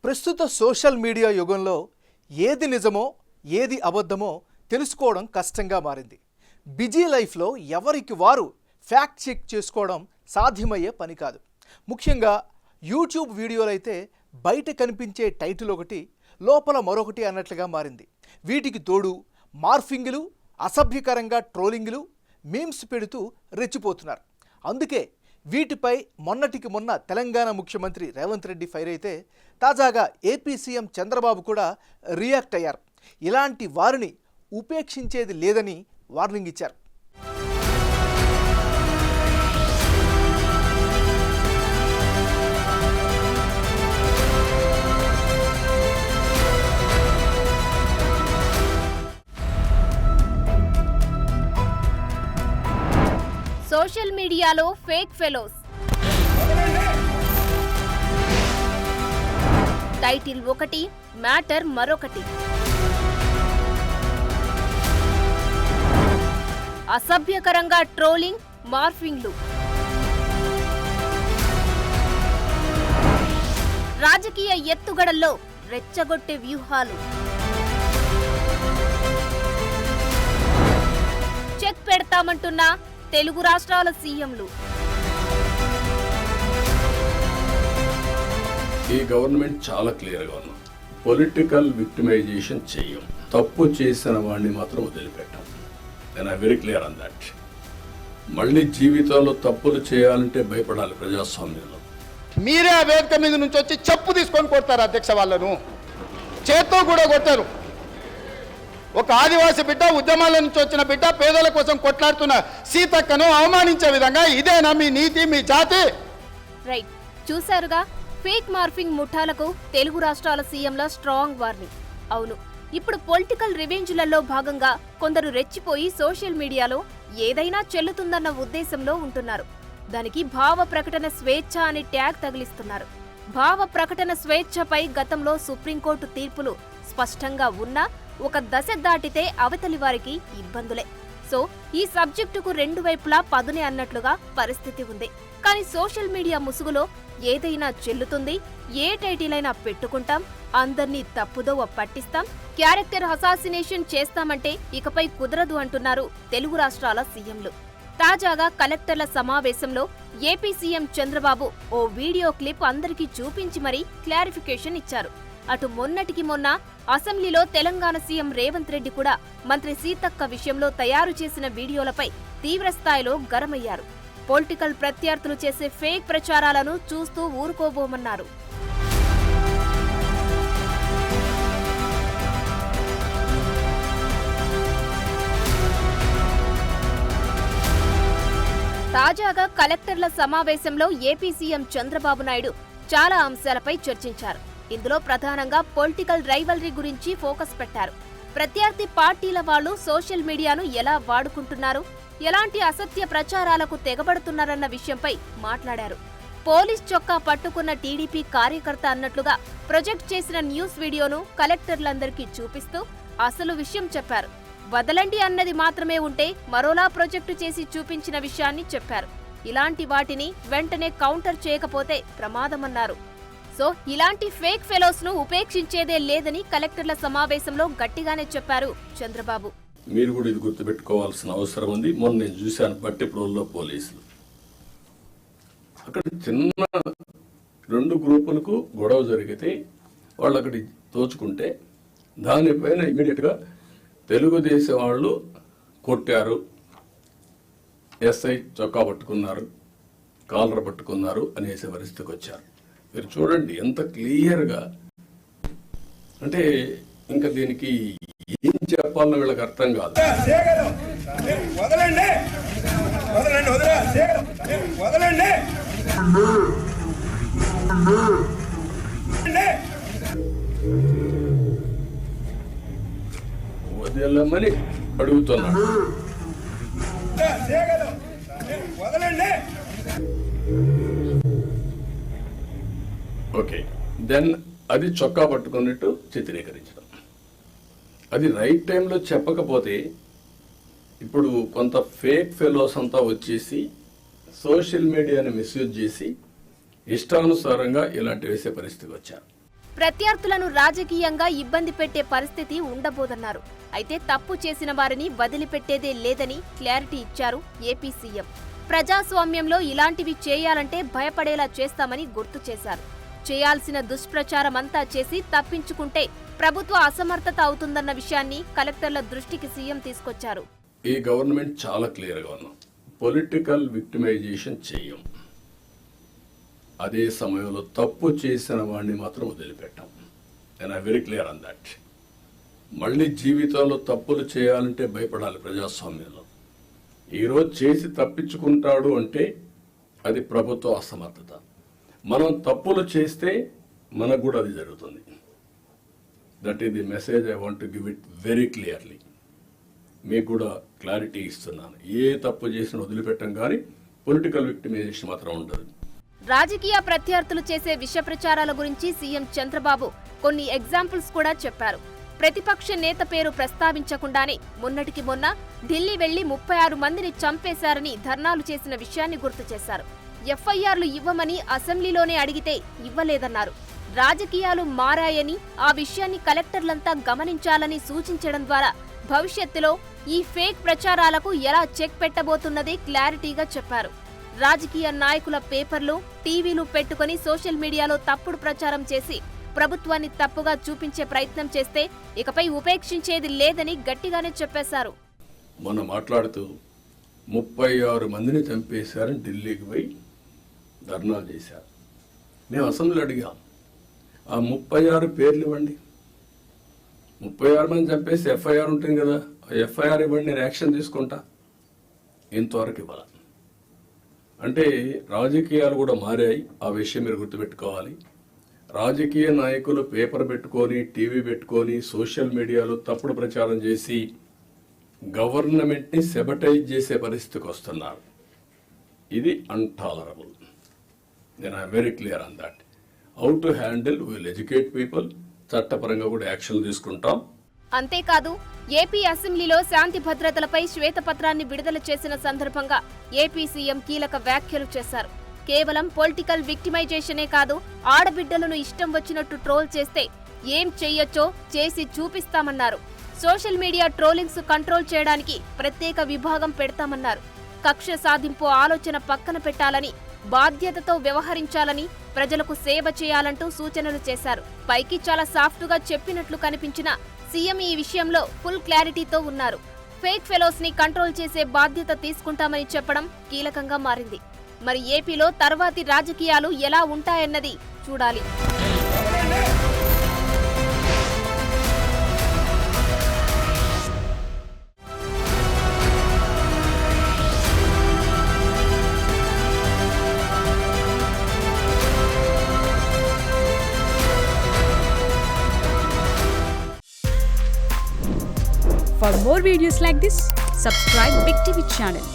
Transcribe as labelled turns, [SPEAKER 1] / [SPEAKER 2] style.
[SPEAKER 1] ప్రస్తుత social media యుగంలో ఏది నిజమో ఏది అబద్ధమో తెలుసుకోవడం కష్టంగా మారింది. బిజీ లైఫ్లో ఎవరికి వారు ఫ్యాక్ట్ చెక్ చేసుకోవడం సాధ్యమయ్యే పని కాదు. ముఖ్యంగా యూట్యూబ్ వీడియోలు అయితే బయట కనిపించే టైటిల్ ఒకటి లోపల మరొకటి అన్నట్లుగా మారింది. వీటికి తోడు మార్ఫింగ్లు, అసభ్యకరంగా ట్రోలింగ్లు, మీమ్స్ పెడుతూ రెచ్చిపోతున్నారు. అందుకే వీటిపై మొన్నటికి మొన్న తెలంగాణ ముఖ్యమంత్రి రేవంత్ రెడ్డి ఫైర్ అయితే తాజాగా ఏపీ సీఎం చంద్రబాబు కూడా రియాక్ట్ అయ్యారు. ఇలాంటి వారిని ఉపేక్షించేది లేదని వార్నింగ్ ఇచ్చారు.
[SPEAKER 2] సోషల్ మీడియాలో ఫేక్ ఫెలోస్, టైటిల్ ఒకటి, మ్యాటర్ మరొకటి. అసభ్యకరంగా ట్రోలింగ్, మార్ఫింగ్లు. రాజకీయ ఎత్తుగడల్లో రెచ్చగొట్టే వ్యూహాలు. చెక్ పెడతామంటున్న తెలుగు రాష్ట్రాల సీఎంలు.
[SPEAKER 3] ఈ గవర్నమెంట్ చాలా క్లియర్గా ఉంది. పొలిటికల్ విక్టిమైజేషన్ చెయ్యం, తప్పు చేసిన వాడిని మాత్రం వదిలిపెట్టాం. నేను వెరీ క్లియర్ ఆన్ దట్. మళ్ళీ జీవితంలో తప్పులు చేయాలంటే భయపడాలి ప్రజాస్వామ్యంలో.
[SPEAKER 4] మీరే ఆ వేదిక మీద నుంచి వచ్చి చెప్పు తీసుకొని కొడతారు అధ్యక్ష, వాళ్ళను చేత్తో కూడా కొట్టారు. ఒక ఆదివాసి బిడ్డ, ఉద్యమాల నుంచి వచ్చిన బిడ్డ, పేదల కోసం కొట్లాడుతున్న సీతక్కను అవమానించే విధంగా ఇదేనా మీ నీతి, మీ జాతి?
[SPEAKER 2] రైట్, చూశారుగా ఫేక్ మార్ఫింగ్ ముఠాలకు తెలుగు రాష్ట్రాల సీఎంల స్ట్రాంగ్ వార్నింగ్. అవును, ఇప్పుడు పొలిటికల్ రివెంజ్లలో భాగంగా కొందరు రెచ్చిపోయి సోషల్ మీడియాలో ఏదైనా చెల్లుతుందన్న ఉద్దేశంలో ఉంటున్నారు. దానికి భావ ప్రకటన స్వేచ్ఛ అని ట్యాగ్ తగిలిస్తున్నారు. భావ ప్రకటన స్వేచ్ఛపై గతంలో సుప్రీంకోర్టు తీర్పులు స్పష్టంగా ఉన్నా ఒక దశ దాటితే అవతలి వారికి ఇబ్బందులే. సో ఈ సబ్జెక్టుకు రెండు వైపులా పదునే అన్నట్లుగా పరిస్థితి ఉంది. కానీ సోషల్ మీడియా ముసుగులో ఏదైనా చెల్లుతుంది, ఏ టైటిల్ అయినా పెట్టుకుంటాం, అందర్నీ తప్పుదోవ పట్టిస్తాం, క్యారెక్టర్ అసాసినేషన్ చేస్తామంటే ఇకపై కుదరదు అంటున్నారు తెలుగు రాష్ట్రాల సీఎంలు. తాజాగా కలెక్టర్ల సమావేశంలో ఏపీ సీఎం చంద్రబాబు ఓ వీడియో క్లిప్ అందరికీ చూపించి మరీ క్లారిఫికేషన్ ఇచ్చారు. అటు మొన్నటికి మొన్న అసెంబ్లీలో తెలంగాణ సీఎం రేవంత్ రెడ్డి కూడా మంత్రి సీతక్క విషయంలో తయారు చేసిన వీడియోలపై తీవ్రస్థాయిలో గరమయ్యారు. పొలిటికల్ ప్రత్యర్థులు చేసే ఫేక్ ప్రచారాలను చూస్తూ ఊరుకోబోమన్నారు. తాజాగా కలెక్టర్ల సమావేశంలో ఏపీ సీఎం చంద్రబాబు నాయుడు చాలా అంశాలపై చర్చించారు. ఇందులో ప్రధానంగా పొలిటికల్ రైవల్రీ గురించి ఫోకస్ పెట్టారు. ప్రత్యర్థి పార్టీల వాళ్లు సోషల్ మీడియాను ఎలా వాడుకుంటున్నారు, ఎలాంటి అసత్య ప్రచారాలకు తెగబడుతున్నారన్న విషయంపై మాట్లాడారు. పోలీస్ చొక్కా పట్టుకున్న టీడీపీ కార్యకర్త అన్నట్లుగా ప్రొజెక్ట్ చేసిన న్యూస్ వీడియోను కలెక్టర్లందరికీ చూపిస్తూ అసలు విషయం చెప్పారు. వదలండి అన్నది మాత్రమే ఉంటే మరోలా ప్రొజెక్టు చేసి చూపించిన విషయాన్ని చెప్పారు. ఇలాంటి వాటిని వెంటనే కౌంటర్ చేయకపోతే ప్రమాదమన్నారు. సో ఇలాంటి ఫేక్ ఫెలోస్ ను ఉపేక్షించేదే లేదని కలెక్టర్ల సమావేశంలో గట్టిగానే చెప్పారు చంద్రబాబు.
[SPEAKER 3] మీరు కూడా ఇది గుర్తుపెట్టుకోవాల్సిన అవసరం ఉంది. మొన్న నేను చూశాను బట్టిప్రోల్లో పోలీసులు అక్కడ చిన్న రెండు గ్రూపులకు గొడవ జరిగితే వాళ్ళు అక్కడి తోచుకుంటే దానిపైన ఇమీడియట్గా తెలుగుదేశం వాళ్ళు కొట్టారు, ఎస్ఐ చొక్కా పట్టుకున్నారు, కాలర్ పట్టుకున్నారు అనేసే పరిస్థితికి వచ్చారు. మీరు చూడండి ఎంత క్లియర్గా. అంటే ఇంకా దీనికి ఏం చెప్పాలన్న వీళ్ళకి అర్థం కాదు. వదలమని అడుగుతున్నాడు. ఓకే, దెన్ అది చొక్కా పట్టుకున్నట్టు చిత్రీకరించడం, అది రైట్ టైంలో చెప్పకపోతే ఇప్పుడు కొంత ఫేక్ ఫెలోస్ అంతా వచ్చేసి సోషల్ మీడియాని మిస్యూజ్ చేసి ఇష్టానుసారంగా ఇలాంటి వేసే పరిస్థితికి వచ్చారు.
[SPEAKER 2] ప్రత్యర్థులను రాజకీయంగా ఇబ్బంది పెట్టే పరిస్థితి ఉండబోదన్నారు. అయితే తప్పు చేసిన వారిని వదిలిపెట్టేదే లేదని క్లారిటీ ఇచ్చారు ఏపీ సీఎం. ప్రజాస్వామ్యంలో ఇలాంటివి చేయాలంటే భయపడేలా చేస్తామని గుర్తు చేశారు. చేయాల్సిన దుష్ప్రచారమంతా చేసి తప్పించుకుంటే ప్రభుత్వ అసమర్థత అవుతుందన్న విషయాన్ని కలెక్టర్ల దృష్టికి సీఎం తీసుకొచ్చారు.
[SPEAKER 3] ఈ గవర్నమెంట్ చాలా క్లియర్గా ఉన్నాం. పొలిటికల్ విక్టిమైజేషన్ చేయం. అదే సమయంలో తప్పు చేసిన వాడిని మాత్రం వదిలిపెట్టాం. నేను వెరీ క్లియర్ ఆన్ దట్. మళ్ళీ జీవితంలో తప్పులు చేయాలంటే భయపడాలి. ప్రజాస్వామ్యంలో ఈరోజు చేసి తప్పించుకుంటాడు అంటే అది ప్రభుత్వ అసమర్థత. మనం తప్పులు చేస్తే మనకు కూడా అది జరుగుతుంది. That is the message I want to give it very clearly. మీకు కూడా క్లారిటీ ఇస్తున్నాను. ఏ తప్పు చేసినా వదిలిపెట్టం, కానీ పొలిటికల్ విక్టిమైజేషన్ మాత్రం ఉండదు.
[SPEAKER 2] రాజకీయ ప్రత్యర్థులు చేసే విష ప్రచారాల గురించి సీఎం చంద్రబాబు కొన్ని ఎగ్జాంపుల్స్ కూడా చెప్పారు. ప్రతిపక్ష నేత పేరు ప్రస్తావించకుండానే మొన్నటికి మొన్న ఢిల్లీ వెళ్లి 36 మందిని చంపేశారని ధర్నాలు చేసిన విషయాన్ని గుర్తు చేశారు. ఎఫ్ఐఆర్లు ఇవ్వమని అసెంబ్లీలోనే అడిగితే ఇవ్వలేదన్నారు. రాజకీయాలు మారాయని, ఆ విషయాన్ని కలెక్టర్లంతా గమనించాలని సూచించడం ద్వారా భవిష్యత్తులో ఈ ఫేక్ ప్రచారాలకు ఎలా చెక్ పెట్టబోతున్నదే క్లారిటీగా చెప్పారు. రాజకీయ నాయకుల పేపర్లు, టీవీలు పెట్టుకుని సోషల్ మీడియాలో తప్పుడు ప్రచారం చేసి ప్రభుత్వాన్ని తప్పుగా చూపించే ప్రయత్నం చేస్తే ఇకపై ఉపేక్షించేది లేదని గట్టిగానే చెప్పేశారు.
[SPEAKER 3] మొన్న మాట్లాడుతూ 36 మందిని చంపేశారని ఢిల్లీకి పోయి ధర్నాలు చేశారు. మేము అసెంబ్లీలో అడిగాం, ఆ 36 పేర్లు ఇవ్వండి. 36 మంది చంపేసి ఎఫ్ఐఆర్ ఉంటుంది కదా, ఆ ఎఫ్ఐఆర్ ఇవ్వండి, నేను యాక్షన్ తీసుకుంటా. ఇంతవరకు ఇవ్వాలి. అంటే రాజకీయాలు కూడా మారాయి. ఆ విషయం మీరు గుర్తుపెట్టుకోవాలి. రాజకీయ నాయకులు పేపర్ పెట్టుకొని, టీవీ పెట్టుకొని, సోషల్ మీడియాలో తప్పుడు ప్రచారం చేసి గవర్నమెంట్ని సెబటైజ్ చేసే పరిస్థితికి వస్తున్నారు. ఇది అన్టాలరబుల్. నేను very clear on that. How to handle, will educate people. చట్టపరంగా కూడా యాక్షన్ తీసుకుంటాం.
[SPEAKER 2] అంతేకాదు, ఏపీ అసెంబ్లీలో శాంతి భద్రతలపై శ్వేతపత్రాన్ని విడుదల చేసిన సందర్భంగా ఏపీ సీఎం కీలక వ్యాఖ్యలు చేశారు. కేవలం పొలిటికల్ విక్టిమైజేషనే కాదు, ఆడబిడ్డలను ఇష్టం వచ్చినట్టు ట్రోల్ చేస్తే ఏం చెయ్యొచ్చో చేసి చూపిస్తామన్నారు. సోషల్ మీడియా ట్రోలింగ్స్ కంట్రోల్ చేయడానికి ప్రత్యేక విభాగం పెడతామన్నారు. కక్ష సాధింపు ఆలోచన పక్కన పెట్టాలని, బాధ్యతతో వ్యవహరించాలని, ప్రజలకు సేవ చేయాలంటూ సూచనలు చేశారు. పైకి చాలా సాఫ్ట్గా చెప్పినట్లు కనిపించిన సీఎం ఈ విషయంలో ఫుల్ క్లారిటీతో ఉన్నారు. ఫేక్ ఫెలోస్ ని కంట్రోల్ చేసే బాధ్యత తీసుకుంటామని చెప్పడం కీలకంగా మారింది. మరి ఏపీలో తర్వాతి రాజకీయాలు ఎలా ఉంటాయన్నది చూడాలి.
[SPEAKER 5] For more videos like this, subscribe Big TV channel.